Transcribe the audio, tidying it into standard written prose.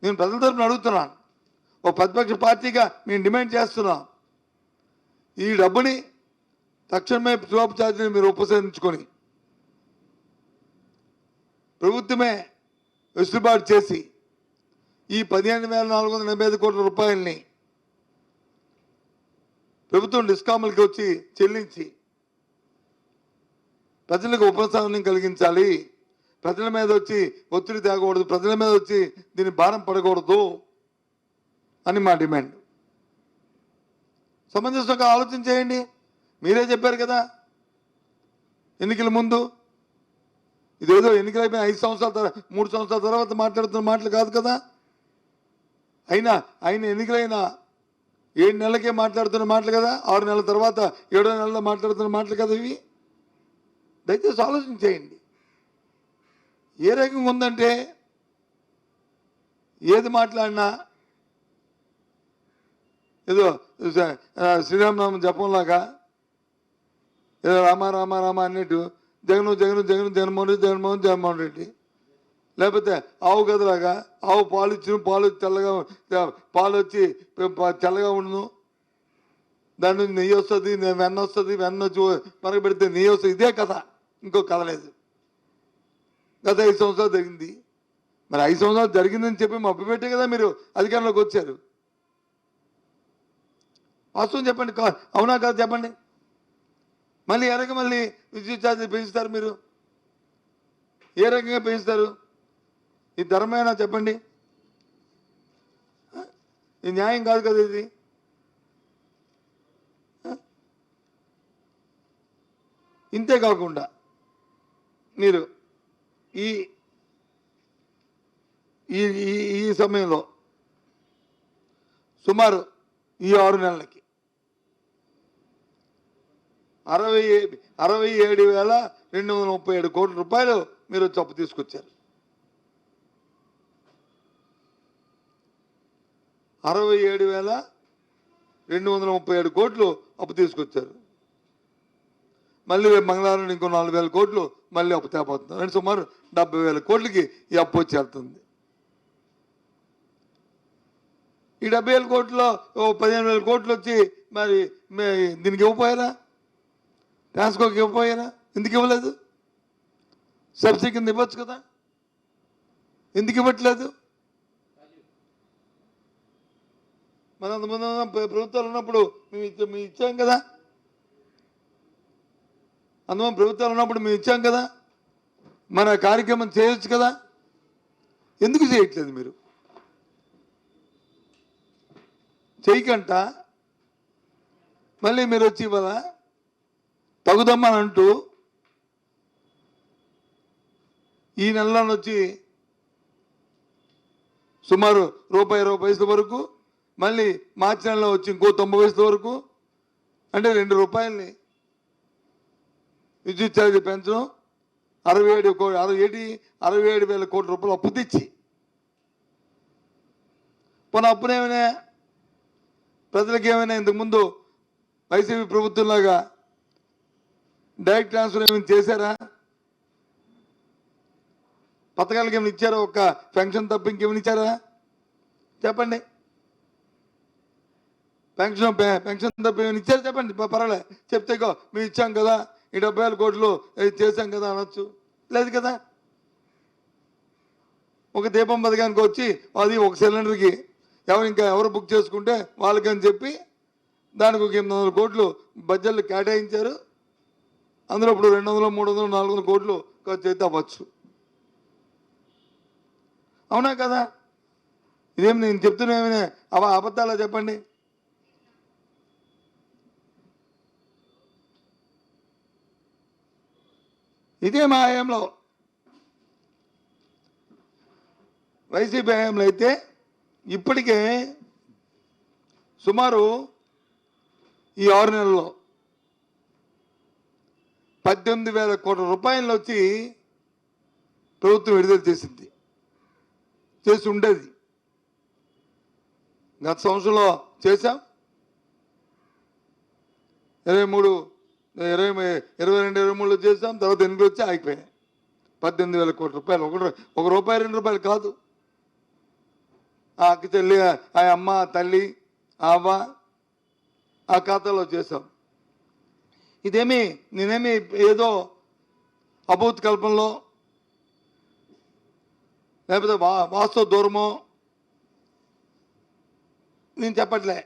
నేను ప్రజల తరపున అడుగుతున్నాను, ఒక ప్రతిపక్ష పార్టీగా మేము డిమాండ్ చేస్తున్నాం, ఈ డబ్బుని తక్షణమే జాబ్ ఛార్జీని మీరు ఉపసంహరించుకొని ప్రభుత్వమే వెసులుబాటు చేసి ఈ 15,485 కోట్ల రూపాయలని ప్రభుత్వం డిస్కాములకి వచ్చి చెల్లించి ప్రజలకు ఉపశమనం కలిగించాలి. ప్రజల మీద వచ్చి ఒత్తిడి తేగకూడదు, ప్రజల మీద వచ్చి దీని భారం పడకూడదు అని మా డిమాండ్. సమంజసంగా ఆలోచన చేయండి. మీరే చెప్పారు కదా ఎన్నికల ముందు, ఇదేదో ఎన్నికలైపోయిన 5 సంవత్సరాల తర్వాత 3 సంవత్సరాల తర్వాత మాట్లాడుతున్న మాటలు కాదు కదా. ఆయన ఎన్నికలైన 7 నెలలకే మాట్లాడుతున్న మాటలు కదా, 6 నెలల తర్వాత 7వ నెలలో మాట్లాడుతున్న మాటలు కదా ఇవి. దయచేసి ఆలోచన చేయండి. ఏ రకంగా ఉందంటే ఏది మాట్లాడినా ఏదో శ్రీరామనామం జపంలాగా ఏదో రామ రామ రామ అన్నట్టు జగన్మోహన్ రెడ్డి, లేకపోతే ఆవు గదలాగా ఆవు పాలు ఇచ్చిన పాలు తెల్లగా పాలు వచ్చి తెల్లగా ఉండును, దాని నుంచి నెయ్యి వస్తుంది, వెన్న వస్తుంది, వెన్న వచ్చి మరగబెడితే నెయ్యి వస్తుంది. ఇదే కథ, ఇంకో కథ లేదు. గత 5 సంవత్సరాలు జరిగింది. మరి 5 సంవత్సరాలు జరిగిందని చెప్పి మభ్యపెట్టే కదా మీరు అధికారంలోకి వచ్చారు. వాస్తవం చెప్పండి, అవునా కాదు చెప్పండి. మళ్ళీ ఏ రకంగా మళ్ళీ విద్యుత్ ఛార్జీలు పెంచుతారు మీరు? ఏ రకంగా పెంచుతారు? ఇది ధర్మమేనా చెప్పండి? ఇది న్యాయం కాదు కదా ఇది. ఇంతే కాకుండా మీరు ఈ ఈ సమయంలో సుమారు ఈ 6 నెలలకి 67,237 కోట్ల రూపాయలు మీరు అప్పు తీసుకొచ్చారు. 67,237 కోట్లు అప్పు తీసుకొచ్చారు. మళ్ళీ రేపు మంగళవారం ఇంకో 4,000 కోట్లు మళ్ళీ అప్పు తేపోతున్నారు. అంటే సుమారు 70,000 కోట్లకి ఈ అప్పు వచ్చి వెళ్తుంది. ఈ 70,000 కోట్లలో 15,000 కోట్లు వచ్చి మరి దీనికి ఇవ్వపోయారా? ట్రాన్స్కోకి ఇవ్వపోయారా? ఎందుకు ఇవ్వలేదు? సబ్సిడీ కింద ఇవ్వచ్చు కదా, ఎందుకు ఇవ్వట్లేదు? మన అంతమంది ప్రభుత్వాలు ఉన్నప్పుడు మేము ఇచ్చాం కదా, అందువల్ల ప్రభుత్వాలు ఉన్నప్పుడు మేము ఇచ్చాం కదా, మన కార్యక్రమం చేయొచ్చు కదా, ఎందుకు చేయట్లేదు మీరు? చేయకంట మళ్ళీ మీరు వచ్చి ఇవాళ తగుదమ్మని అంటూ ఈ నెలలో వచ్చి సుమారు ₹1.20 వరకు, మళ్ళీ మార్చి నెలలో వచ్చి ఇంకో 90 పైసల వరకు, అంటే ₹2 విద్యుత్ ఛార్జీ పెంచడం, 67,000 కోట్ల రూపాయలు అప్పు తెచ్చి పోనీ అప్పునేమైనా ప్రజలకు ఏమైనా ఇంతకుముందు వైసీపీ ప్రభుత్వంలాగా డైరెక్ట్ ట్రాన్స్ఫర్ ఏమైనా చేశారా? పథకాలకి ఏమైనా ఇచ్చారా? ఒక్క పెన్షన్ తప్ప ఇంకేమైనా ఇచ్చారా చెప్పండి? పెన్షన్ తప్ప ఏమైనా ఇచ్చారా చెప్పండి? పర్వాలే చెప్తే మేము ఇచ్చాం కదా, ఈ 70,000 కోట్లు చేశాం కదా అనొచ్చు. లేదు కదా. ఒక దీపం పథకానికి వచ్చి అది ఒక సిలిండర్కి ఎవరు బుక్ చేసుకుంటే వాళ్ళకని చెప్పి దానికి ఒక 800 కోట్లు బడ్జెట్లు కేటాయించారు. అందులో ఇప్పుడు 200, 300, 400 కోట్లు ఖర్చు అయితే అవ్వచ్చు. అవునా కదా? ఇదేమి నేను చెప్తున్నా ఏమైనా అబద్ధాలా చెప్పండి? ఇదే మా హయాంలో. వైసీపీ హయాంలో అయితే ఇప్పటికే సుమారు ఈ 6 నెలల్లో 18,000 కోట్ల రూపాయలు వచ్చి ప్రభుత్వం విడుదల చేసి ఉండేది. గత సంవత్సరంలో చేశాం. 22, 23లో చేసాం. తర్వాత ఎన్నికలు వచ్చి ఆగిపోయాయి. 18,000 కోట్ల రూపాయలు. ఒక రూపాయి 2 రూపాయలు కాదు, ఆ అక్క చెల్లి, ఆ అమ్మ, ఆ తల్లి, ఆ అవ్వ ఆ ఖాతాలో చేశాం. నేనేమి ఏదో అభూత్ కల్పనలో లేకపోతే వాస్తవ దూరమో నేను చెప్పట్లే.